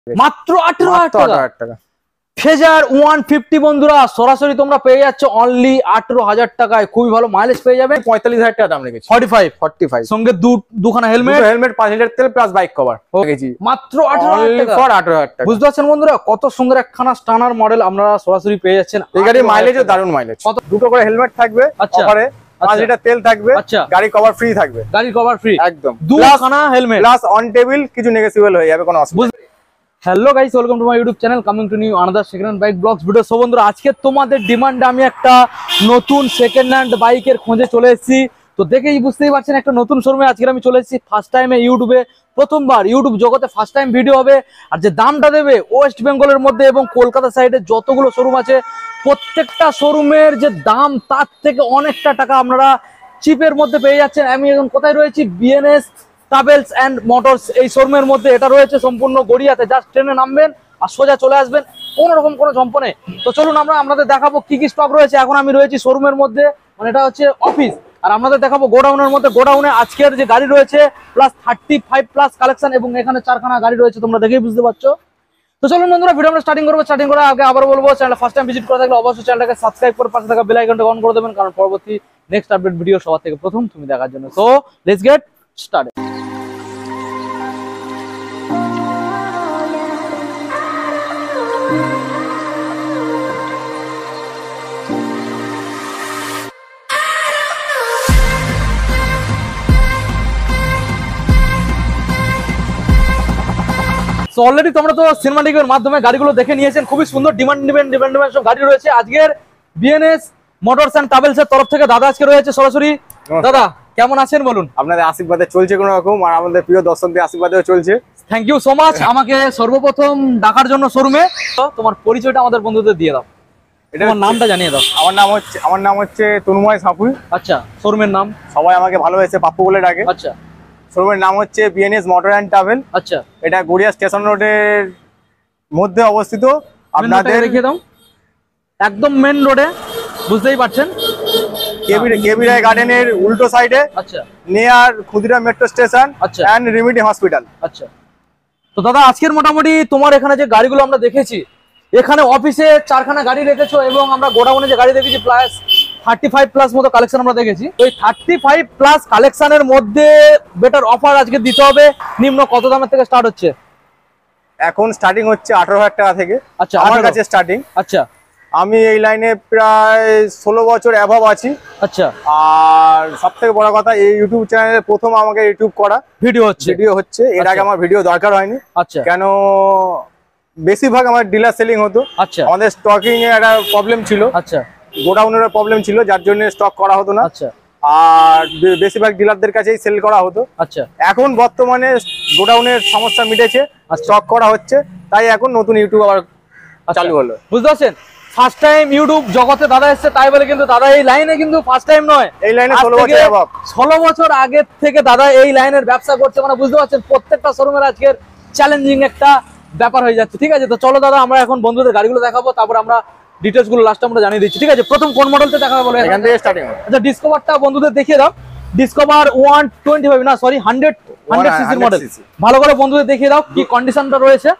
মাত্র 18,000 টাকা। ফেজার 150 বন্ধুরা সরাসরি তোমরা পেয়ে যাচ্ছ অনলি 18,000 টাকায়। খুবই ভালো মাইলেজ পেয়ে যাবে। 45,000 টাকা দাম রেখেছি। 45 সঙ্গে দুখানা হেলমেট, 5 লিটার তেল প্লাস বাইক কভার রেখেছি মাত্র 18,000 টাকা। বুঝতে পারছেন বন্ধুরা কত সুন্দর একখানা স্টানার মডেল আপনারা সরাসরি পেয়ে যাচ্ছেন। এই গাড়ির মাইলেজও দারুণ মাইলেজ। দুটো করে হেলমেট থাকবে, অফারে 5 লিটার তেল থাকবে, গাড়ি কভার ফ্রি থাকবে। গাড়ি কভার ফ্রি একদম, দুখানা হেলমেট প্লাস অন টেবিল কিছু নেগোসিয়েবল হয়ে যাবে, কোনো অসুবিধা। Hello guys, welcome to my YouTube channel, coming to new another second hand bike blogs video. So বন্ধুরা আজকে তোমাদের ডিমান্ডে আমি একটা নতুন সেকেন্ড হ্যান্ড বাইকের খোঁজে চলে এসেছি। তো দেখেই বুঝতেই পারছেন একটা নতুন শোরুমে আজকে আমি চলে এসেছি। ফার্স্ট টাইমে ইউটিউবে, প্রথমবার ইউটিউব জগতে ফার্স্ট টাইম ভিডিও হবে। আর যে দামটা দেবে ওয়েস্ট বেঙ্গলের মধ্যে এবং কলকাতা সাইডে যতগুলো শোরুম আছে প্রত্যেকটা শোরুমের যে দাম তার থেকে অনেকটা টাকা আপনারা চিপের মধ্যে পেয়ে যাচ্ছেন। আমি এখন কোথায় রয়েছি? বিএনএস ট্রাভেলস অ্যান্ড মোটরস এই শোরুমের মধ্যে। এটা রয়েছে সম্পূর্ণ গড়িয়াতে। জাস্ট ট্রেনে নামবেন আর সোজা চলে আসবেন, কোনো রকম কোনো ঝম্প নেই। তো চলুন আমরা আপনাদের দেখাবো কি কি স্টক রয়েছে। এখন আমি রয়েছি শোরুমের মধ্যে, মানে এটা হচ্ছে অফিস, আর আপনাদের দেখাবো গোডাউনের মধ্যে। গোডাউনে আজকের যে গাড়ি রয়েছে প্লাস 35 প্লাস কালেকশন, এবং এখানে 4খানা গাড়ি রয়েছে, তোমরা দেখেই বুঝতে পারছো। তো চলুন বন্ধুরা ভিডিও আমরা স্টার্টিং করবো। স্টার্টিং করার আগে আবার বলবো, চ্যানেল ফার্স্ট টাইম ভিজিট করে থাকলে অবশ্যই চ্যানেলটাকে সাবস্ক্রাইব করে পাশে থাকা বেল আইকনটা অন করে দেবেন, কারণ পরবর্তী নেক্সট আপডেট ভিডিও সবার থেকে প্রথম তুমি দেখার জন্য। So let's get started. Already তোমরা তো সিনেমাটিকের মাধ্যমে গাড়িগুলো দেখে নিয়েছেন। খুবই সুন্দর ডিমান্ড সব গাড়ি রয়েছে। আজকের বিএনএস মোটরস এন্ড ট্রাভেলস এর তরফ থেকে দাদা আজকে রয়েছে সরাসরি। দাদা কেমন আছেন বলুন? আপনাদের আশীর্বাদে চলছে কোনো রকম, আর আমাদের প্রিয় দর্শকদের আশীর্বাদেও চলছে। থ্যাংক ইউ সো মাচ আমাকে সর্বপ্রথম ডাকার জন্য শোরুমে। তোমার পরিচয়টা আমাদের বন্ধুদের দিয়ে দাও, তোমার নামটা জানিয়ে দাও। আমার নাম হচ্ছে তন্ময় সাপুই। আচ্ছা, শোরুমের নাম? সবাই আমাকে ভালোবেসে পাপ্পু বলে ডাকে। আচ্ছা, শোরুমের নাম হচ্ছে বিএনএস মোটর অ্যান্ড ট্রাভেল। আচ্ছা, এটা গড়িয়া স্টেশন রোডের মধ্যে অবস্থিত। আপনাদের রেখে দাও একদম মেন রোডে, বুঝতেই পারছেন, কেবি রায় গার্ডেনের উল্টো সাইডে। আচ্ছা, near Khudiram metro station and remedy hospital. আচ্ছা, তো দাদা আজকের মোটামুটি তোমার এখানে যে গাড়িগুলো আমরা দেখেছি, এখানে অফিসে 4খানা গাড়ি রেখেছো এবং আমরা গোডাউনে যে গাড়ি দেখেছি প্লাস 35 প্লাস মতো কালেকশন আমরা দেখেছি। ওই 35 প্লাস কালেকশনের মধ্যে বেটার অফার আজকে দিতে হবে। নিম্ন কত দামের থেকে স্টার্ট হচ্ছে? এখন স্টার্টিং হচ্ছে 18,000 টাকা থেকে। আচ্ছা, আমার কাছে স্টার্টিং। আচ্ছা, আমি এই লাইনে প্রায় 16 বছর অ্যাভাব আছি। আচ্ছা, আর সব থেকে বড় কথা, এই ইউটিউব চ্যানেলে প্রথম আমাকে ইউটিউব করা ভিডিও হচ্ছে। এর আগে আমার ভিডিও দরকার হয়নি। আচ্ছা, কেন বেশিরভাগ আমার ডিলার সেলিং হতো। আচ্ছা, আমাদের স্টকিং এর একটা প্রবলেম ছিল। আচ্ছা, গোডাউনের প্রবলেম ছিল, যার জন্য স্টক করা হতো না। আচ্ছা, আর বেশিরভাগ ডিলারদের কাছেই সেল করা হতো। আচ্ছা, এখন বর্তমানে গোডাউনের সমস্যা মিটেছে, স্টক করা হচ্ছে, তাই এখন নতুন ইউটিউব আবার চালু হলো। বুঝতে পারছেন, ফার্স্ট টাইম ইউটিউব জগতে দাদা এসেছে, তাই বলে কিন্তু দাদা এই লাইনে কিন্তু ফার্স্ট টাইম নয়। এই লাইনে 16 বছর আগে থেকে দাদা এই লাইনের ব্যবসা করছে। মানে বুঝতে পারছেন প্রত্যেকটা শোরুমের আজকের চ্যালেঞ্জিং একটা ব্যাপার হয়ে যাচ্ছে। ঠিক আছে, তো চলো দাদা আমরা এখন বন্ধুদের গাড়িগুলো দেখাবো, তারপর আমরা ডিটেলস গুলো লাস্টে আমরা জানিয়ে দিচ্ছি। ঠিক আছে, প্রথম কোন মডেলটা দেখাবো বলো? এখান থেকে স্টার্টিং। আচ্ছা, ডিসকভারটা বন্ধুদের দেখিয়ে দাও। ডিসকভার 125 না সরি 100 সিসির মডেল। ভালো করে বন্ধুদের দেখিয়ে দাও কি কন্ডিশনটা রয়েছে।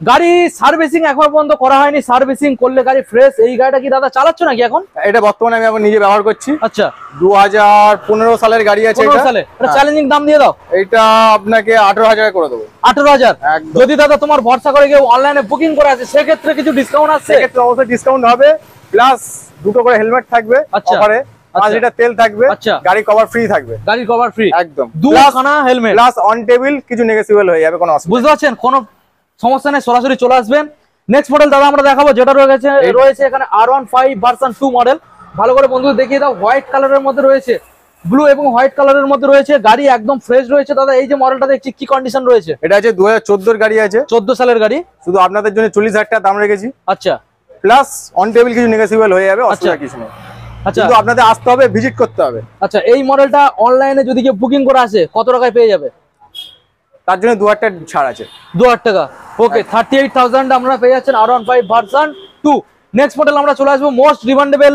গাড়ি সার্ভিসিং এখন পর্যন্ত করা হয়নি, সার্ভিসিং করলে গাড়ি ফ্রেশ। এই গাড়িটা কি দাদা চালাচ্ছ নাকি এখন? এটা বর্তমানে আমি এখন নিজে ব্যবহার করছি। আচ্ছা, 2015 সালের গাড়ি আছে। 15 সালে। এটা চ্যালেঞ্জিং দাম দিয়ে দাও। এটা আপনাকে 18,000 করে দেবো। 18,000? যদি দাদা তোমার ভরসা করে কেউ অনলাইনে বুকিং করে আছে সেক্ষেত্রে কিছু ডিসকাউন্ট আছে? সেক্ষেত্রে অবশ্যই ডিসকাউন্ট হবে, প্লাস দুটো করে হেলমেট থাকবে, অফারে 5 লিটার তেল থাকবে, গাড়ি কভার ফ্রি থাকবে। গাড়ি কভার ফ্রি একদম, দুখানা হেলমেট প্লাস অন টেবিল কিছু নেগোসিয়েবল হয়ে যাবে, কোনো অসুবিধা। বুঝতে পারছেন, কোনো সমস্যা নেই, সরাসরি চলে আসবেন। নেক্সট মডেল দাদা আমরা দেখাবো, যেটা রয়েছে এখানে R15 ভার্সন 2 মডেল। ভালো করে বন্ধুদের দেখিয়ে দাও। হোয়াইট কালারের মধ্যে রয়েছে, ব্লু এবং হোয়াইট কালারের মধ্যে রয়েছে। গাড়ি একদম ফ্রেশ রয়েছে দাদা। এই যে মডেলটা দেখছি কি কন্ডিশন রয়েছে? এটা আছে 2014 এর গাড়ি আছে, 14 সালের গাড়ি। শুধু আপনাদের জন্য 40,000 টাকা দাম রেখেছি। আচ্ছা, প্লাস অন টেবিল কিছু নেগোসিয়েবল হয়ে যাবে, অসুবিধা কিছু নেই। আচ্ছা, কিন্তু আপনাদের আসতে হবে, ভিজিট করতে হবে। আচ্ছা, এই মডেলটা অনলাইনে যদি কেউ বুকিং করে আসে কত টাকায় পেয়ে যাবে? তার জন্য 2,000 টাকা ছাড় আছে। 2,000 টাকা, ওকে। 38,000 আমরা পেয়ে যাচ্ছেন R15 ভার্সন 2। নেক্সট মডেল আমরা চলে আসবো, মোস্ট ডিমান্ডেবল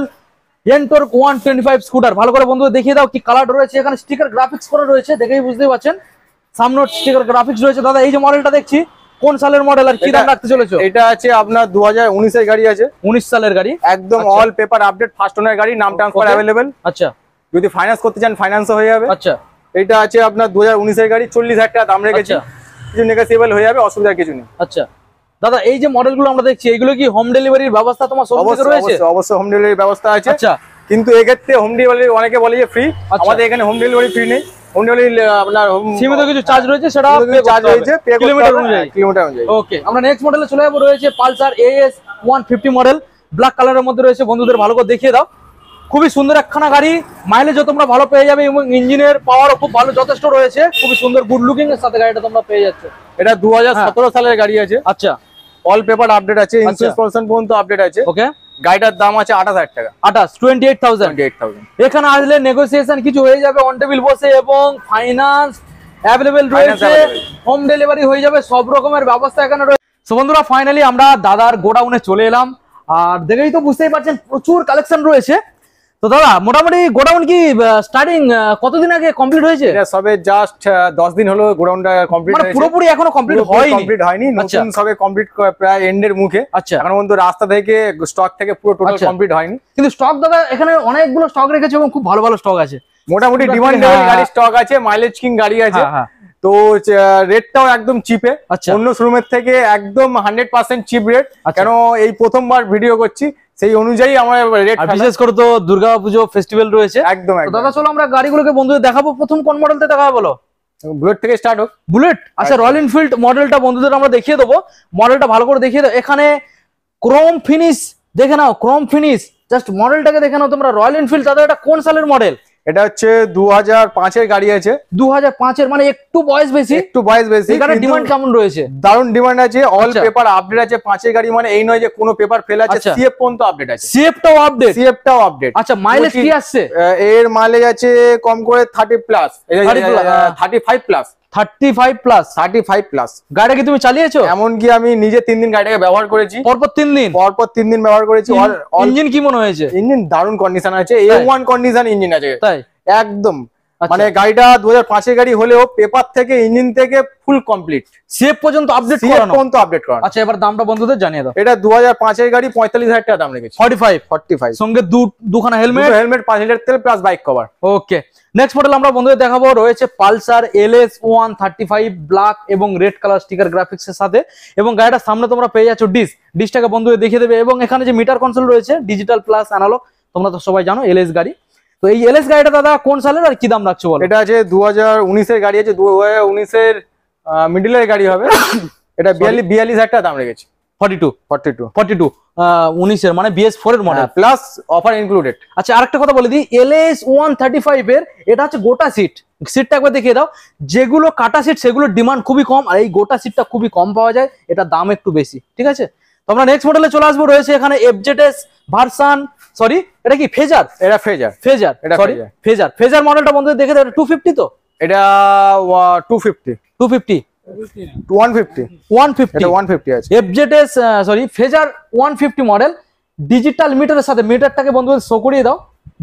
এনটর্ক 125 স্কুটার। ভালো করে বন্ধুদের দেখিয়ে দাও কি কালার রয়েছে। এখানে স্টিকার গ্রাফিক্স করা রয়েছে, দেখেই বুঝতেই পারছেন, সামনে স্টিকার গ্রাফিক্স রয়েছে। দাদা এই যে মডেলটা দেখছি কোন সালের মডেল আর কি দাম রাখতে চলেছো? এটা আছে আপনার 2019 এর গাড়ি আছে, 19 সালের গাড়ি, একদম all paper update, first owner গাড়ি, নাম ট্রান্সফার অ্যাভেলেবেল। আচ্ছা, যদি ফাইন্যান্স করতে চান ফাইন্যান্সও হয়ে যাবে। আচ্ছা, এটা আছে আপনার 2019 এর গাড়ি, 40,000 টাকা দাম রেখেছি, কিছু নেগোসিয়েবল হয়ে যাবে, অসুবিধার কিছু নেই। আচ্ছা দাদা, এই যে মডেলগুলো আমরা দেখছি এইগুলো কি হোম ডেলিভারির ব্যবস্থা তোমার শোরুমে রয়েছে? অবশ্যই হোম ডেলিভারির ব্যবস্থা আছে। আচ্ছা, কিন্তু এক্ষেত্রে হোম ডেলিভারি অনেকে বলে যে ফ্রি, আমাদের এখানে হোম ডেলিভারি ফ্রি নেই। হোম ডেলিভারি আপনার সীমিত কিছু চার্জ রয়েছে, সেটা চার্জ রয়েছে কিলোমিটার অনুযায়ী। ওকে, আমরা নেক্সট মডেলে চলে যাবো। রয়েছে পালসার AS 150 মডেল, ব্ল্যাক কালারের মধ্যে রয়েছে। বন্ধুদের ভালো করে দেখিয়ে দাও। খুবই সুন্দর একখানা গাড়ি, মাইলেজও তোমরা ভালো পেয়ে যাবে এবং ইঞ্জিনের পাওয়ারও খুব ভালো যথেষ্ট রয়েছে। খুবই সুন্দর গুড লুকিং এর সাথে গাড়িটা তোমরা পেয়ে যাচ্ছ। এটা 2017 সালের গাড়ি আছে। আচ্ছা, অল পেপার আপডেট আছে, ইন্স্যুরেন্স পলিউশন পর্যন্ত আপডেট আছে। ওকে, গাড়িটার দাম আছে 28,000 টাকা। 28,000। এখানে আসলে নেগোসিয়েশন কিছু হয়ে যাবে অন টেবিল বসে, এবং ফাইন্যান্স অ্যাভেলেবেল রয়েছে, হোম ডেলিভারি হয়ে যাবে, সব রকমের ব্যবস্থা এখানে রয়েছে। সো বন্ধুরা, ফাইনালি আমরা দাদার গোডাউনে চলে এলাম। আর দেখেই তো বুঝতেই পারছেন প্রচুর কালেকশন রয়েছে। তো দাদা, মোটামুটি গোডাউন কি স্টার্টিং কতদিন আগে কমপ্লিট হয়েছে? এটা সবে জাস্ট 10 দিন হলো গোডাউনটা কমপ্লিট হয়েছে, পুরোপুরি এখনো কমপ্লিট হয়নি। নতুন সবে কমপ্লিট প্রায় এন্ডের মুখে। আচ্ছা, এখন পর্যন্ত রাস্তা থেকে স্টক থেকে পুরো টোটাল কমপ্লিট হয়নি, কিন্তু স্টক দাদা এখানে অনেকগুলো স্টক রেখেছে এবং খুব ভালো ভালো স্টক আছে। মোটামুটি ডিমান্ডেবল গাড়ি স্টক আছে, মাইলেজ কিং গাড়ি আছে। তো রেটটাও একদম চিপে, অন্য শোরুমের থেকে একদম 100% চিপ রেট। কেন এই প্রথমবার ভিডিও করছি, সেই অনুযায়ী আমরা রেট, বিশেষ করে তো দুর্গাপুজো ফেস্টিভ্যাল রয়েছে। একদম। দাদা চলো আমরা গাড়িগুলোকে বন্ধুদের দেখাবো। প্রথম কোন মডেলটা দেখাবো বলো? বুলেট থেকে স্টার্ট হোক। বুলেট, আচ্ছা। রয়্যাল এনফিল্ড মডেলটা বন্ধুদের আমরা দেখিয়ে দেবো। মডেলটা ভালো করে দেখিয়ে দাও। এখানে ক্রোম ফিনিশ দেখে নাও, ক্রোম ফিনিশ, জাস্ট মডেলটাকে দেখে নাও তোমরা। রয়্যাল এনফিল্ড দাদা এটা কোন সালের মডেল? এটা হচ্ছে 2005 এর গাড়ি আছে। 2005 এর, মানে একটু বয়স বেশি। এখানে ডিমান্ড কেমন রয়েছে? দারুন ডিমান্ড আছে, অল পেপার আপডেট আছে। 5 এর গাড়ি মানে এই নয় যে কোনো পেপার ফেল আছে, সিএফ পর্যন্ত আপডেট আছে। সিএফটাও আপডেট। আচ্ছা, মাইলেজ কি আসছে? এর মাইলেজ আছে কম করে 30 প্লাস, 35 প্লাস। 35 প্লাস। গাড়িটা কি তুমি চালিয়েছো? এমনকি আমি নিজে 3 দিন গাড়িটাকে ব্যবহার করেছি। পরপর 3 দিন ব্যবহার করেছি। ইঞ্জিন কি মনে হয়েছে? ইঞ্জিন দারুন কন্ডিশন আছে, A1 কন্ডিশন ইঞ্জিন আছে, তাই একদম। মানে গাড়িটা 2005 এর গাড়ি হলেও পেপার থেকে ইঞ্জিন থেকে ফুল কমপ্লিট, সিএফ পর্যন্ত আপডেট করানো। আচ্ছা, এবার দামটা বন্ধুদের জানিয়ে দাও। এটা 2005 এর গাড়ি, 45,000 টাকা দাম রেখেছি। 45 সঙ্গে দুখানা হেলমেট, 5 লিটার তেল প্লাস বাইক কভার। ওকে, নেক্সট মডেল আমরা বন্ধুদের দেখাবো। রয়েছে পালসার LS 135 ব্ল্যাক এবং রেড কালার স্টিকার গ্রাফিক্স এর সাথে, এবং গাড়িটার সামনে তোমরা পেয়ে যাচ্ছ ডিসটাকে বন্ধুদের দেখিয়ে দেবে। এবং এখানে যে মিটার কনসোল রয়েছে ডিজিটাল প্লাস অ্যানালগ, তোমরা তো সবাই জানো LS গাড়ি। তো এই LS গাড়িটা দাদা কোন সালের আর কি দাম রাখছো বলো? এটা আছে 2019 এর গাড়ি আছে, 2019 এর মিডলের গাড়ি হবে। এটা 42,000 টাকা দাম রেখেছি। 42 19 এর, মানে BS4 এর মডেল প্লাস অফার ইনক্লুডেড। আচ্ছা, আরেকটা কথা বলে দিই, LS 135 এর এটা হচ্ছে গোটা সিটটা একবার দেখিয়ে দাও। যেগুলো কাটা সিট সেগুলোর ডিমান্ড খুবই কম, আর এই গোটা সিটটা খুবই কম পাওয়া যায়, এটা দাম একটু বেশি। ঠিক আছে, তো আমরা নেক্সট মডেলে চলে আসবো। রয়েছে এখানে FZS ভার্সন, সরি এটা কি ফেজার? এটা ফেজার মডেলটা বন্ধুদের দেখে দাও। 250 তো? এটা 250 150 আছে। FZS sorry phasor 150 model, digital মিটারের সাথে। মিটারটাকে বন্ধুদের শো করিয়ে দাও।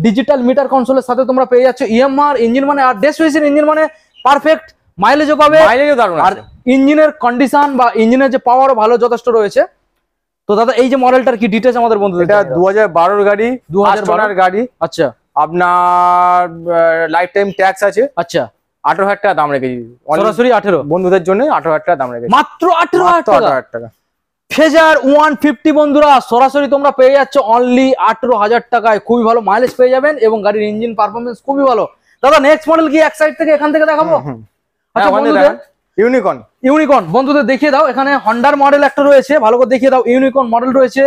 ডিজিটাল মিটার কনসোলের সাথে তোমরা পেয়ে যাচ্ছ EMR ইঞ্জিন, মানে আর ডেসওয়েসের ইঞ্জিন, মানে পারফেক্ট মাইলেজও পাবে, আর ইঞ্জিনের কন্ডিশন বা ইঞ্জিনের যে পাওয়ারও ভালো যথেষ্ট রয়েছে। তো দাদা এই যে মডেলটার কি ডিটেইলস আমাদের বন্ধুদের? এটা 2012 এর গাড়ি, 2012 গাড়ি। আচ্ছা, আপনার লাইফ টাইম ট্যাক্স আছে। আচ্ছা, 18,000 টাকা দাম রেখেছি, সরাসরি 18 বন্ধুদের জন্য 18,000 টাকা দাম রেখেছি, মাত্র 18,000 টাকা। ফেজার 150 বন্ধুরা সরাসরি তোমরা পেয়ে যাচ্ছ অনলি 18,000 টাকায়। খুবই ভালো মাইলেজ পেয়ে যাবেন এবং গাড়ির ইঞ্জিন পারফরমেন্স খুবই ভালো। দাদা নেক্সট মডেল কি এক সাইড থেকে এখান থেকে দেখাবো? আচ্ছা বন্ধুদের, ইউনিকর্ন বন্ধুদের দেখিয়ে দাও। এখানে হন্ডার মডেল একটা রয়েছে, ভালো করে দেখিয়ে দাও। ইউনিকর্ন মডেল রয়েছে।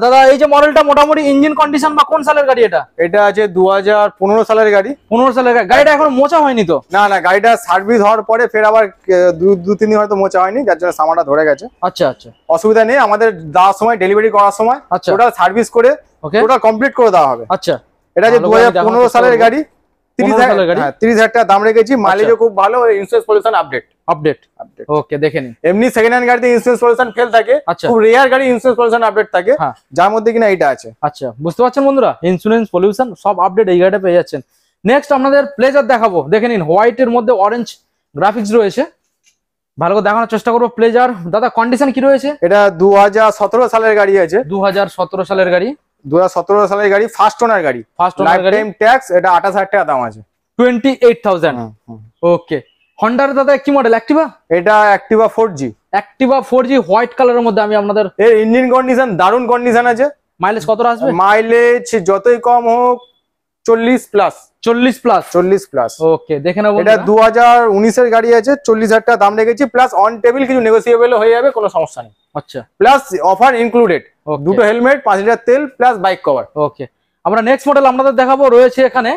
দাদা এই যে মডেলটা মোটামুটি ইঞ্জিন কন্ডিশন বা কোন সালের গাড়ি এটা? এটা আছে 2015 সালের গাড়ি। 15 সালের গাড়ি। গাড়িটা এখন মোচা হয়নি তো? না, গাড়িটা সার্ভিস হওয়ার পরে ফের আবার 2-3 দিন হয়তো মোচা হয়নি, যার জন্য সামানটা ধরে গেছে। আচ্ছা, অসুবিধা নেই, আমাদের দেওয়ার সময় ডেলিভারি করার সময় টোটাল সার্ভিস করে টোটাল কমপ্লিট করে দেওয়া হবে। আচ্ছা, এটা আছে 2015 সালের গাড়ি, 30,000 টাকা দাম রেখেছি। মাইলেজও খুব ভালো, ইন্স্যুরেন্স পলিউশন আপডেট। ওকে, দেখে নিন। এমনি সেকেন্ড হ্যান্ড গাড়িতে ইন্স্যুরেন্স পলিউশন ফেল থাকে, খুব রেয়ার গাড়ি ইন্স্যুরেন্স পলিউশন আপডেট থাকে, যার মধ্যে কিনা এটা আছে। আচ্ছা, বুঝতে পারছেন বন্ধুরা, ইন্স্যুরেন্স পলিউশন সব আপডেট এই গাড়িটা পেয়ে যাচ্ছেন। নেক্সট আপনাদের প্লেজার দেখাবো, দেখে নিন। হোয়াইট এর মধ্যে অরেঞ্জ গ্রাফিক্স রয়েছে। ভালো করে দেখানোর চেষ্টা করবো। প্লেজার দাদা কন্ডিশন কি রয়েছে? এটা 2017 সালের গাড়ি আছে। 2017 সালের গাড়ি। 2017 সালের গাড়ি, ফার্স্ট ওনার গাড়ি। ফার্স্ট ওনার লাইফ গাড়ি। টাইম ট্যাক্স, এটা 28,000 টাকা দাম আছে। 28,000। ওকে। হন্ডার দাদা কি মডেল? অ্যাক্টিভা? এটা Activa 4G। Activa 4G white কালারের মধ্যে আমি আপনাদের। এর ইঞ্জিন কন্ডিশন দারুণ কন্ডিশন আছে। মাইলেজ কত আসবে? মাইলেজ যতই কম হোক 40 প্লাস। 40 প্লাস। 40 প্লাস। ওকে দেখে নেবো। এটা 2019 এর গাড়ি আছে, 40,000 টাকা দাম রেখেছি, প্লাস অন টেবিল কিছু নেগোসিয়েবল হয়ে যাবে, কোনো সমস্যা নেই। আচ্ছা। প্লাস অফার ইনক্লুডেড, দুটো হেলমেট, 5 লিটার তেল, প্লাস বাইক কভার। ওকে। আমরা নেক্সট মডেল আপনাদের দেখাবো, রয়েছে এখানে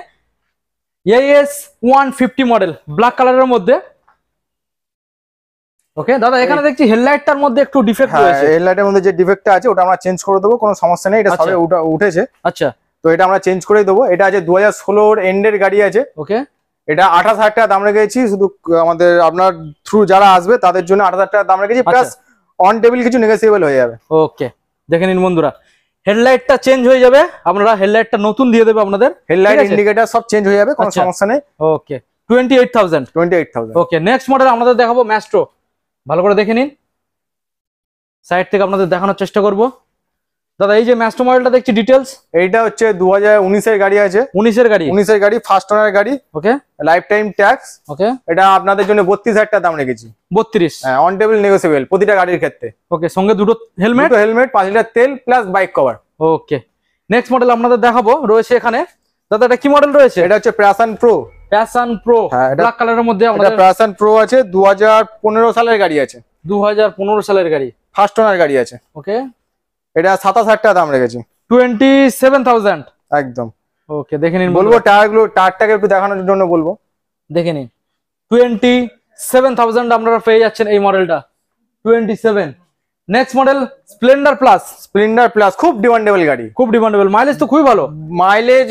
AS 150 মডেল ব্ল্যাক কালারের মধ্যে। ওকে দাদা এখানে দেখছি হেডলাইটটার মধ্যে একটু ডিফেক্ট রয়েছে। হেডলাইটের মধ্যে যে ডিফেক্টটা আছে ওটা আমরা চেঞ্জ করে দেবো, কোনো সমস্যা নেই, এটা সবে উঠেছে। আচ্ছা। তো এটা আমরা চেঞ্জ করে দেবো। এটা আছে 2016 এন্ডের গাড়ি আছে। ওকে। এটা 28,000 টাকা দাম রেখেছি, শুধু আমাদের আপনার থ্রু যারা আসবে তাদের জন্য 28,000 টাকা দাম রেখেছি, প্লাস অন টেবিল কিছু নেগোসিয়েবল হয়ে যাবে। ওকে দেখে নিন বন্ধুরা, হেডলাইটটা চেঞ্জ হয়ে যাবে, আপনারা হেডলাইটটা নতুন দিয়ে দেবে আপনাদের। হেডলাইট ইন্ডিকেটর সব চেঞ্জ হয়ে যাবে, কোনো সমস্যা নেই। ওকে 28,000। 28,000। ওকে নেক্সট মডেল আপনাদের দেখাবো ম্যাস্ট্রো। ভালো করে দেখে নিন, সাইড থেকে আপনাদের দেখানোর চেষ্টা করব। দাদা এই যে ম্যাস্ট্রো মডেলটা দেখছি ডিটেলস। এইটা হচ্ছে 2019 এর গাড়ি আছে। 19 এর গাড়ি। 19 এর গাড়ি, ফার্স্ট ওনার গাড়ি। Okay. Life time tax. Okay. এটা আপনাদের জন্য 32,000 টাকা দাম রেখেছি। 32। হ্যাঁ, অন টেবিল নেগোসিয়েবল প্রতিটা গাড়ির ক্ষেত্রে। ওকে সঙ্গে দুটো হেলমেট। 5 লিটার তেল, plus bike cover. Okay next model আপনাদের দেখাবো, রয়েছে এখানে দাদা এটা কি মডেল রয়েছে? এটা হচ্ছে passion pro. Passion pro black কালারের মধ্যে আমাদের প্যাশন প্রো আছে, 2015 সালের গাড়ি আছে। 2015 সালের গাড়ি, ফার্স্ট ওনার গাড়ি আছে। ওকে। এটা 27,000 টাকা দাম রেখেছি। 27,000 একদম। ওকে দেখে নিন, বলবো টায়ারটাকে একটু দেখানোর জন্য বলবো, দেখে নিন। 27,000 আপনারা পেয়ে যাচ্ছেন এই মডেলটা। 27। Next model Splendor plus. Splendor plus খুব ডিমান্ডেবল গাড়ি, খুব ডিমান্ডেবল, মাইলেজ তো খুবই ভালো। মাইলেজ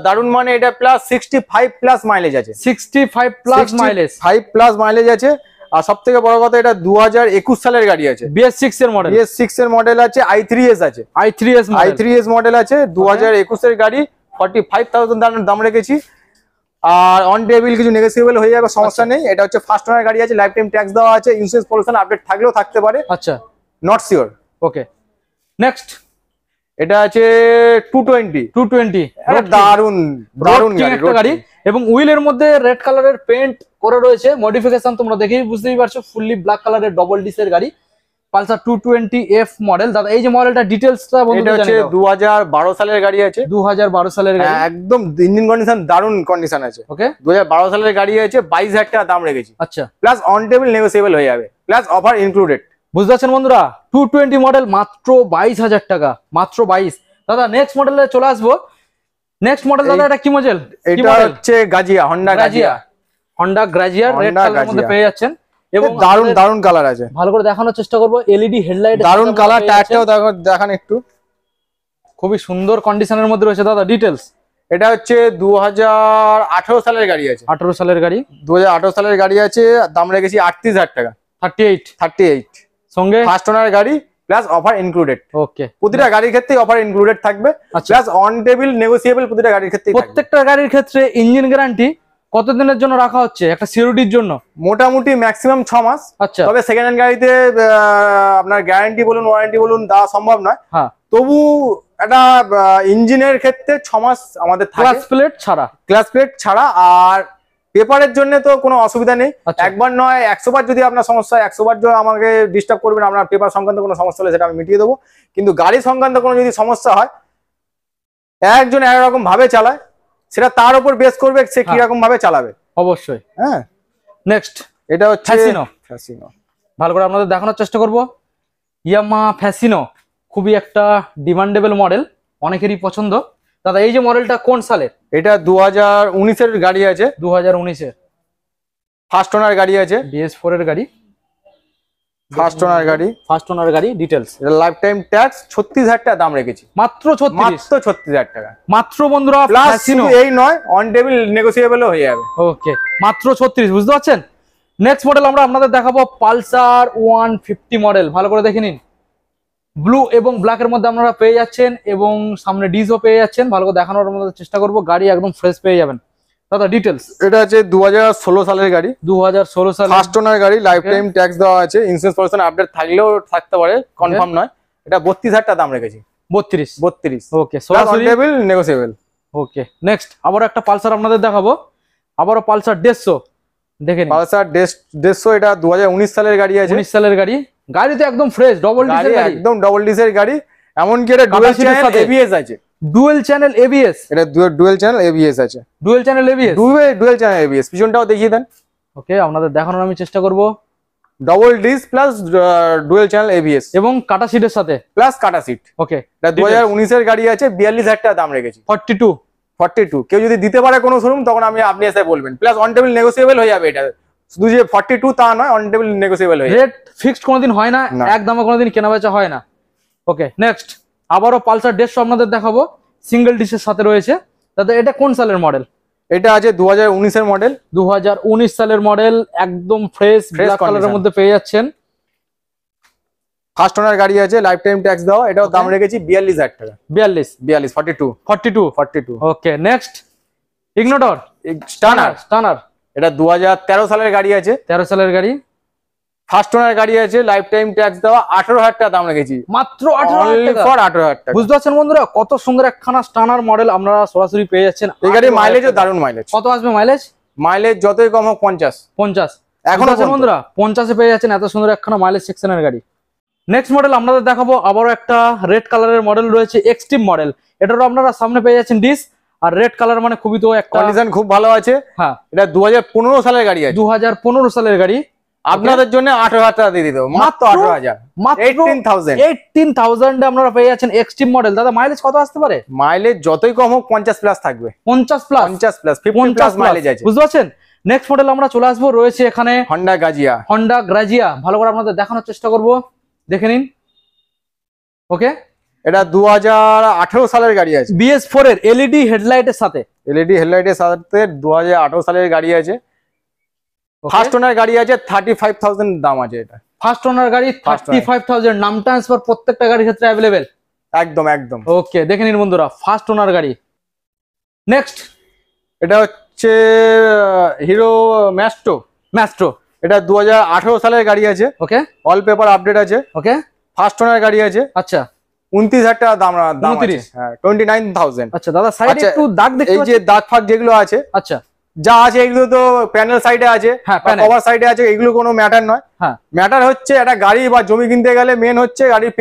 দারুণ, মানে এটা প্লাস 65 প্লাস মাইলেজ আছে। 65 প্লাস মাইলেজ, 5 প্লাস মাইলেজ আছে। আর সব থেকে বড় কথা, এটা 2021 সালের গাড়ি আছে। BS6 এর মডেল। BS6 এর মডেল আছে, i3s আছে। i3s মডেল আছে, 2021 এর গাড়ি, 45,000 দাম রেখেছি। আর অন টেবিল কিছু নেগোসিয়েবল হয়ে যাবে, সমস্যা নেই। এটা হচ্ছে ফার্স্ট ওনার গাড়ি আছে, লাইফ টাইম ট্যাক্স দেওয়া আছে, ইন্স্যুরেন্স পলিউশন আপডেট থাকলেও থাকতে পারে। আচ্ছা, নট শিওর। ওকে নেক্সট এটা আছে 220। এটা দারুন দারুন গাড়ি। এবং হুইলের মধ্যে রেড কালারের পেইন্ট করে রয়েছে, মডিফিকেশন তোমরা দেখেই বুঝতেই পারছো। ফুললি ব্ল্যাক কালারের ডবল ডিসের গাড়ি, পালসার 220F মডেল। দাদা এই যে মডেলটা ডিটেইলসটা বন্ধুদের জানিয়ে দাও। 2012 সালের গাড়ি আছে। 2012 সালের গাড়ি, একদম ইঞ্জিন কন্ডিশন দারুন কন্ডিশন আছে। ওকে 2012 সালের গাড়ি আছে, 22,000 টাকা দাম রেখেছি। আচ্ছা, প্লাস অন টেবিল নেগোসিয়েবল হয়ে যাবে, প্লাস অফার ইনক্লুডেড। বুঝতে পারছেন বন্ধুরা, 220 মডেল মাত্র 22,000 টাকা, মাত্র 22। দাদা নেক্সট মডেলে চলে আসবো। নেক্সট মডেল দাদা এটা কি মডেল? এটা হচ্ছে গাজিয়া, হোন্ডা গাজিয়া। হোন্ডা গ্রাজিয়া রেড কালারের মধ্যে পেয়ে যাচ্ছেন, এবং দারুন দারুন কালার আছে। ভালো করে দেখানোর চেষ্টা করব। এলইডি হেডলাইট, দারুন কালার। টায়ারটাও দেখান একটু, খুবই সুন্দর কন্ডিশনের মধ্যে রয়েছে। দাদা ডিটেইলস। এটা হচ্ছে 2018 সালের গাড়ি আছে। 18 সালের গাড়ি, 2018 সালের গাড়ি আছে, দাম রেখেছি 38,000 টাকা। 38 সঙ্গে ফার্স্ট ওনার গাড়ি, প্লাস অফার ইনক্লুডেড। ওকে প্রতিটা গাড়ির ক্ষেত্রে অফার ইনক্লুডেড থাকবে, প্লাস অন টেবিল নেগোসিয়েবল প্রতিটা গাড়ির ক্ষেত্রে। প্রত্যেকটা গাড়ির ক্ষেত্রে ইঞ্জিন গ্যারান্টি কতদিনের জন্য রাখা হচ্ছে? একটা সিকিউরিটির জন্য মোটামুটি ম্যাক্সিমাম 6 মাস। আচ্ছা, তবে সেকেন্ড হ্যান্ড গাড়িতে আপনার গ্যারান্টি বলুন, ওয়ারেন্টি বলুন, দেওয়া সম্ভব নয়। হ্যাঁ, তবু একটা ইঞ্জিনের ক্ষেত্রে 6 মাস আমাদের থাকে, ক্লাস প্লেট ছাড়া। ক্লাস প্লেট ছাড়া। আর পেপারের জন্য তো কোনো অসুবিধা নেই। একবার নয় 100 বার যদি আপনার সমস্যা হয়, 100 বার যদি আমাকে ডিস্টার্ব করবেন, আপনার পেপার সংক্রান্ত কোনো সমস্যা হলে সেটা আমি মিটিয়ে দেবো। কিন্তু গাড়ি সংক্রান্ত কোনো যদি সমস্যা হয়, একজন একরকম ভাবে চালায়, সেটা তার উপর বেস করবে সে কিরকম ভাবে চালাবে। অবশ্যই। হ্যাঁ, নেক্সট এটা হচ্ছে ফ্যাসিনো। ভালো করে আপনাদের দেখানোর চেষ্টা করব। ইয়ামাহা ফ্যাসিনো খুবই একটা ডিমান্ডেবল মডেল, অনেকেরই পছন্দ। দাদা এই যে মডেলটা কোন সালের? এটা 2019 এর গাড়ি আছে। 2019 এর ফার্স্ট ওনার গাড়ি আছে। BS4 এর গাড়ি, ফার্স্ট ওনার গাড়ি। ফার্স্ট ওনার গাড়ি। ডিটেইলস। এটা লাইফ টাইম ট্যাক্স 36,000 টাকা দাম রেখেছি। মাত্র 36,000 টাকা। মাত্র বন্ধুরা ফ্যাসিনো এই নয়, অন টেবিল নেগোসিয়েবল হয়ে যাবে। ওকে মাত্র 36, বুঝতে পারছেন। নেক্সট মডেল আমরা আপনাদের দেখাবো পালসার 150 মডেল। ভালো করে দেখে নিন, ব্লু এবং ব্ল্যাক এর মধ্যে আপনারা পেয়ে যাচ্ছেন, এবং সামনে ডিজও পেয়ে যাচ্ছেন। ভালো করে দেখানোর আমাদের চেষ্টা করব। গাড়ি একদম ফ্রেশ পেয়ে যাবেন। দাদা ডিটেলস। এটা আছে 2016 সালের গাড়ি, 2016 সালে ফার্স্ট ওনার গাড়ি, লাইফ টাইম ট্যাক্স দেওয়া আছে, ইন্স্যুরেন্স পলিসি আপডেট থাকলেও থাকতে পারে, কনফার্ম নয়। এটা 32,000 টাকা দাম রেখেছি। 32। ওকে, সরাসরি নেগোসিয়েবল। ওকে, নেক্সট আবারও একটা পালসার আপনাদের দেখাবো, আবারও পালসার 150 দেখেন। পালসার 150 এটা 2019 সালের গাড়ি আছে। 19 সালের গাড়ি, গাড়ি তো একদম ফ্রেশ, ডবল ডিজেল গাড়ি, একদম ডবল ডিজেল গাড়ি। এমনকি এটা ডুয়াল চ্যানেল এবিএস আছে। ডুয়াল চ্যানেল এবিএস, এটা ডুয়াল চ্যানেল এবিএস আছে। Dual channel ABS, dual channel ABS. পিছনটাও দেখিয়ে দেন। ওকে, আপনাদের দেখানোর আমি চেষ্টা করব। Double disc plus dual channel ABS এবং কাটা সিটের সাথে প্লাস কাটা সিট। ওকে, এটা 2019 এর গাড়ি আছে, 42,000 টাকা দাম রেখেছি। 42। কেউ যদি দিতে পারে কোনো শোরুম, তখন আপনি এসে বলবেন, প্লাস অন টেবিল নেগোসিয়েবল হয়ে যাবে। এটা শুধু যে 42 তা নয়, অন টেবিল নেগোসিয়েবল হয়ে যাবে। রেট ফিক্সড কোনোদিন হয় না, এক দামে কোনোদিন কেনা বেচা হয় না। ওকে, নেক্সট আবারও পালসার 150 আপনাদের দেখাবো, সিঙ্গেল ডিশের সাথে রয়েছে। দাদা এটা কোন সালের মডেল? এটা আছে 2019 এর মডেল। 2019 সালের মডেল, একদম ফ্রেশ ব্ল্যাক কালারের মধ্যে পেয়ে যাচ্ছেন। ফার্স্ট ওনার গাড়ি আছে, লাইফ টাইম ট্যাক্স দেওয়া। এটাও দাম রেখেছি 42,000 টাকা। 42। ওকে, নেক্সট ইগনোটর স্টানার। এটা 2013 সালের গাড়ি আছে। 13 সালের গাড়ি, ফার্স্ট ওনার গাড়ি আছে, লাইফ টাইম ট্যাক্স দেওয়া। 18,000 টাকা দাম রেখেছি, মাত্র 18,000 টাকা। বুঝতে পারছেন বন্ধুরা, কত সুন্দর একখানা স্টানার মডেল আপনারা সরাসরি পেয়ে যাচ্ছেন। এই গাড়ির মাইলেজও দারুণ মাইলেজ। কত আসবে মাইলেজ? মাইলেজ যতই কম হোক 50 এখন আছে বন্ধুরা, 50-এ পেয়ে যাচ্ছেন এত সুন্দর একখানা মাইলেজ সেকশনের গাড়ি। নেক্সট মডেল আপনাদের দেখাবো, আবারও একটা রেড কালারের মডেল রয়েছে, এক্সট্রিম মডেল। এটারও আপনারা সামনে পেয়ে যাচ্ছেন ডিস, আর রেড কালার মানে খুবই তো একটা কন্ডিশন খুব ভালো আছে। হ্যাঁ, এটা 2015 সালের গাড়ি আছে। 2015 সালের গাড়ি। আপনাদের জন্য 18,000 টাকা দিয়ে দিতে হবে, মাত্র 18,000। 18,000 আপনারা পেয়ে যাচ্ছেন এক্সট্রিম মডেল। দাদা মাইলেজ কত আসতে পারে? মাইলেজ যতই কম হোক 50 প্লাস থাকবে। 50 প্লাস 50 প্লাস মাইলেজ আছে। বুঝতে পারছেন? নেক্সট মডেল আমরা চলে আসবো, রয়েছে এখানে হন্ডা গ্রাজিয়া। ভালো করে আপনাদের দেখানোর চেষ্টা করব, দেখে নিন। ওকে, এটা 2018 সালের গাড়ি আছে, BS4 এর এলইডি হেডলাইটের সাথে। 2018 সালের গাড়ি আছে। ফার্স্ট ওনার গাড়ি আছে, 35,000 দাম আছে। এটা ফার্স্ট ওনার গাড়ি, 35,000। নাম ট্রান্সফার প্রত্যেকটা গাড়ির ক্ষেত্রে অ্যাভেলেবেল। একদম। ওকে, দেখে নিন বন্ধুরা, ফার্স্ট ওনার গাড়ি। নেক্সট এটা হচ্ছে হিরো ম্যাস্ট্রো। এটা 2018 সালের গাড়ি আছে। ওকে, অল পেপার আপডেট আছে। ওকে, ফার্স্ট ওনার গাড়ি আছে। আচ্ছা, 29,000 টাকা দাম আছে। হ্যাঁ, 29,000। আচ্ছা দাদা, সাইডে একটু দাগ দেখতে এই যে দাগ ফাগ যেগুলো আছে, আচ্ছা যা আছে এগুলো তো প্যানেল সাইডে আছে, কভার সাইডে আছে, এগুলো কোনো ম্যাটার নয়। হ্যাঁ, ম্যাটার হচ্ছে একটা গাড়ি বা জমি কিনতে গেলে মেন হচ্ছে গাড়ির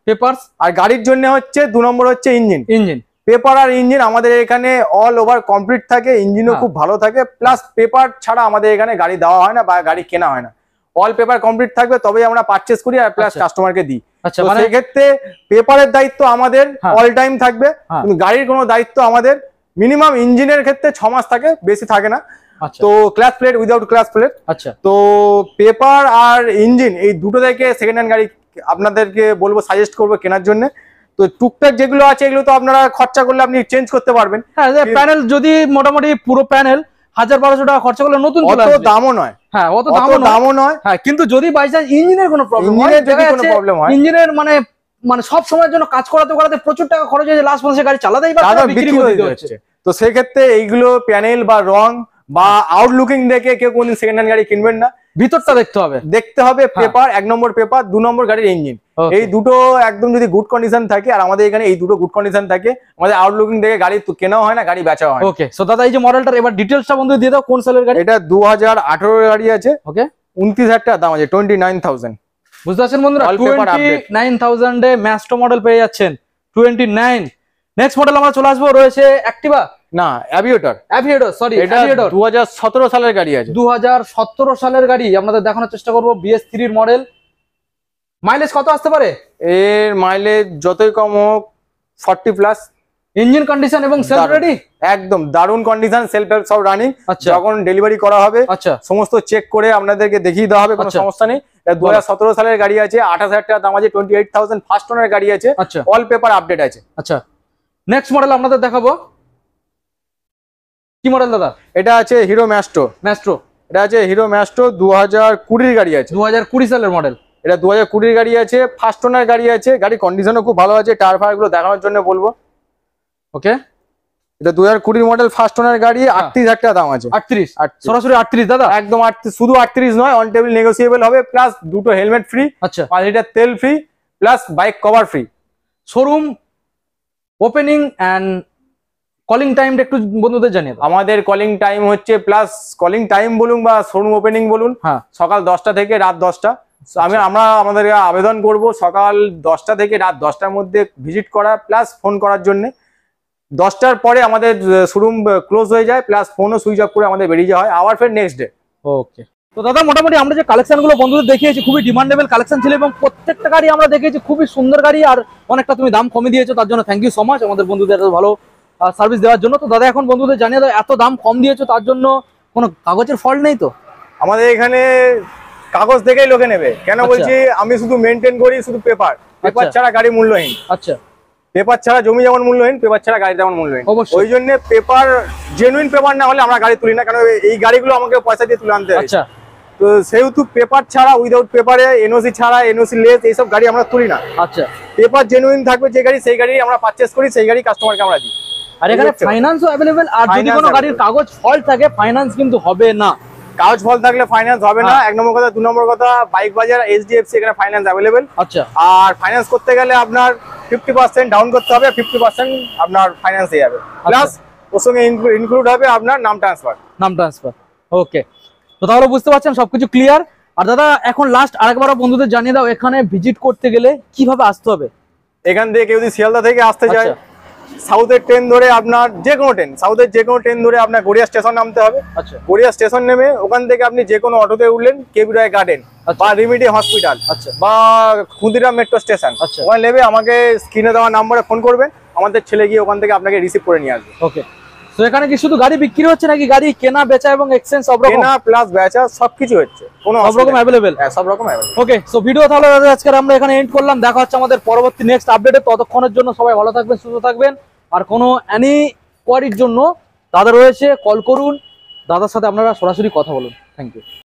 পেপারস, আর গাড়ির জন্য হচ্ছে 2 নম্বর হচ্ছে ইঞ্জিন। পেপার আর ইঞ্জিন আমাদের এখানে অল ওভার কমপ্লিট থাকে, ইঞ্জিনও খুব ভালো থাকে। প্লাস পেপার ছাড়া আমাদের এখানে গাড়ি দেওয়া হয় না বা গাড়ি কেনা হয় না। অল পেপার কমপ্লিট থাকবে তবেই আমরা পারচেস করি, আর প্লাস কাস্টমারকে দিই। আচ্ছা, সেই ক্ষেত্রে পেপারের দায়িত্ব আমাদের অল টাইম থাকবে, কিন্তু গাড়ির কোনো দায়িত্ব আমাদের মিনিমাম ইঞ্জিনের ক্ষেত্রে 6 মাস থাকে, বেশি থাকে না। তো class plate, without class plate. আচ্ছা, তো পেপার আর ইঞ্জিন এই দুটো থেকে সেকেন্ড হ্যান্ড গাড়ি আপনাদেরকে বলবো, সাজেস্ট করবো কেনার জন্য। তো টুকটাক যেগুলো আছে এগুলো তো আপনারা খরচা করলে আপনি চেঞ্জ করতে পারবেন। হ্যাঁ, প্যানেল যদি মোটামুটি পুরো প্যানেল 1000-1200 টাকা খরচা করলে নতুন চলে আসবে। অত দামও নয়। হ্যাঁ, অত দামও নয়। হ্যাঁ, কিন্তু যদি বাই চান্স ইঞ্জিনের কোনো প্রবলেম হয়, ইঞ্জিনের মানে সব সময়ের জন্য কাজ করাতে প্রচুর টাকা খরচ হয়ে যায়, লাস্ট মাসে গাড়ি চালাতেই পারছে না, বিক্রি করে দিতে হচ্ছে। তো সেই ক্ষেত্রে এইগুলো প্যানেল বা রং বা আউটলুকিং দেখে কেউ কোনদিন সেকেন্ড হ্যান্ড গাড়ি কিনবেন না। ভিতরটা দেখতে হবে। পেপার 1 নম্বর পেপার, 2 নম্বর গাড়ির ইঞ্জিন, এই দুটো একদম যদি গুড কন্ডিশন থাকে, আর আমাদের এখানে এই দুটো গুড কন্ডিশন থাকে, আমাদের আউটলুকিং দেখে গাড়ি কেনাও হয় না, গাড়ি বেচাও হয়। ওকে, সো দাদা এই যে মডেলটার এবার ডিটেইলসটা বন্ধু দিয়ে দাও, কোন সালের গাড়ি? এটা 2018 এর গাড়ি আছে। ওকে, 29,000 টাকা দাম আছে, 29,000। বুঝতে পারছেন বন্ধুরা, 29,000 এ ম্যাস্ট্রো মডেল পেয়ে যাচ্ছেন, 29। নেক্সট মডেল আমরা চলে আসবো, রয়েছে অ্যাক্টিভা না অ্যাভিয়েটর, সরি, এটা 2017 সালের গাড়ি আছে। 2017 সালের গাড়ি আপনাদের দেখানোর চেষ্টা করব, BS3 এর মডেল। মাইলেজ কত আসতে পারে? এর মাইলেজ যতই কম হোক 40 প্লাস। ইঞ্জিন কন্ডিশন এবং সেলফ রেডি, একদম দারুণ কন্ডিশন, সেলফ সব রানিং। আচ্ছা, যখন ডেলিভারি করা হবে সমস্ত চেক করে আপনাদেরকে দেখিয়ে দেওয়া হবে, কোনো সমস্যা নেই। 2017 সালের গাড়ি আছে, 28,000 টাকা দাম আছে, 28,000। ফার্স্ট ওনার গাড়ি আছে, অল পেপার আপডেট আছে। আচ্ছা, নেক্সট মডেল আপনাদের দেখাবো, কি মডেল দাদা? এটা আছে হিরো ম্যাস্ট্রো। এটা আছে হিরো ম্যাস্ট্রো, 2020 গাড়ি আছে, 2020 সালের মডেল। এটা 2020 গাড়ি আছে, ফার্স্ট ওনার গাড়ি আছে, গাড়ি কন্ডিশনও খুব ভালো আছে। টায়ার ফায়ার গুলো দেখানোর জন্য বলবো। ওকে, এটা 2020 মডেল ফার্স্ট ওনার গাড়ি, 38,000 টাকা দাম আছে। 38 সরাসরি 38 দাদা? একদম 38, শুধু 38 নয়, অন টেবিল নেগোসিয়েবল হবে, প্লাস দুটো হেলমেট ফ্রি, আচ্ছা 5 লিটার তেল free, plus bike cover free. Showroom opening and calling টাইমটা একটু বন্ধুদের জানিয়ে দাও। আমাদের কলিং টাইম হচ্ছে, প্লাস কলিং টাইম বলুন বা শোরুম ওপেনিং বলুন, সকাল 10টা থেকে রাত 10টা। আমরা আমাদের আবেদন করব সকাল 10টা থেকে রাত 10টার মধ্যে ভিজিট করা, প্লাস ফোন করার জন্য। 10টার পরে আমাদের শোরুম ক্লোজ হয়ে যায়, প্লাস ফোনও সুইচ অফ করে আমাদের বেরিয়ে যাওয়া হয়, আবার ফের নেক্সট ডে। ওকে, তো দাদা মোটামুটি আমরা যে কালেকশন গুলো বন্ধুদের দেখিয়েছি খুবই ডিমান্ডেবল কালেকশন ছিল, এবং প্রত্যেকটা গাড়ি আমরা দেখেছি খুবই সুন্দর গাড়ি, আর অনেকটা তুমি দাম কমে দিয়েছো, তার জন্য থ্যাংক ইউ সো মাচ আমাদের বন্ধুদের এত ভালো সার্ভিস দেওয়ার জন্য। তো দাদা এখন বন্ধুদের জানিয়ে দাও, এত দাম কম দিয়েছো তার জন্য কোনো কাগজের ফল্ট নেই তো? আমাদের এখানে কাগজ দেখেই লোকে নেবে, কেন বলছি, আমি শুধু মেনটেন করি শুধু পেপার ছাড়া গাড়ি মূল্যহীন। আচ্ছা, পেপার ছাড়া জমি যেমন মূল্যহীন, পেপার ছাড়া গাড়ি যেমন মূল্যহীন। ওই জন্য পেপার, জেনুইন পেপার না হলে আমরা গাড়ি তুলি না, কারণ এই গাড়িগুলো আমাকে পয়সা দিয়ে তুলে আনতে হয়। আচ্ছা, তো সেহেতু পেপার ছাড়া, উইদাউট পেপারে, এনওসি ছাড়া, এনওসি লেস, এইসব গাড়ি আমরা তুলি না। আচ্ছা, পেপার জেনুইন থাকবে যে গাড়ি, সেই গাড়ি আমরা পারচেস করি, সেই গাড়ি কাস্টমারকে আমরা দিই। আর এখানে ফাইন্যান্সও अवेलेबल, আর যদি কোনো গাড়ির কাগজ ফল্ট থাকে ফাইন্যান্স কিন্তু হবে না। কাগজ ফল্ট থাকলে ফাইন্যান্স হবে না, এক নম্বর কথা। 2 নম্বর কথা, বাইক বাজার, এইচডিএফসি, এখানে ফাইন্যান্স अवेलेबल। আচ্ছা, আর ফাইন্যান্স করতে গেলে আপনার 50% ডাউন করতে হবে, 50% আপনার ফাইন্যান্স হয়ে যাবে, প্লাস ওর সঙ্গে ইনক্লুড হবে আপনার নাম ট্রান্সফার। ওকে, তো তাহলে বুঝতে পারছেন সবকিছু ক্লিয়ার। আর দাদা এখন লাস্ট আরেকবার বন্ধুদের জানিয়ে দাও, এখানে ভিজিট করতে গেলে কিভাবে আসতে হবে? এখান থেকে কেউ যদি শিয়ালদা থেকে আসতে চায়, সাউথের ট্রেন ধরে, আপনার যে কোনো ট্রেন, সাউথের যে কোনো ট্রেন ধরে আপনার গড়িয়া স্টেশন নামতে হবে। আচ্ছা, গড়িয়া স্টেশন নেমে ওখান থেকে আপনি যে কোনো অটোতে উঠলেন, কেবিরায় গার্ডেন বা রিমিডি হসপিটাল বা ক্ষুদিরাম মেট্রো স্টেশন, ওখানে নেমে আমাকে স্ক্রিনে দেওয়া নাম্বারে ফোন করবেন, আমাদের ছেলে গিয়ে ওখান থেকে আপনাকে রিসিভ করে নিয়ে আসবে। ওকে, তো এখানে কি শুধু গাড়ি বিক্রি হচ্ছে নাকি গাড়ি কেনা বেচা এবং এক্সচেঞ্জ সব রকম? কেনা প্লাস বেচা সবকিছু হচ্ছে, কোনো সব রকম अवेलेबल? হ্যাঁ, সব রকম अवेलेबल। ওকে, সো ভিডিও তাহলে আজকে আমরা এখানে এন্ড করলাম, দেখা হচ্ছে আমাদের পরবর্তী নেক্সট আপডেটে। ততক্ষণের জন্য সবাই ভালো থাকবেন, সুস্থ থাকবেন, আর কোনো এনি কোয়ারির জন্য দাদা রয়েছে, কল করুন, দাদার সাথে আপনারা সরাসরি কথা বলুন। Thank you.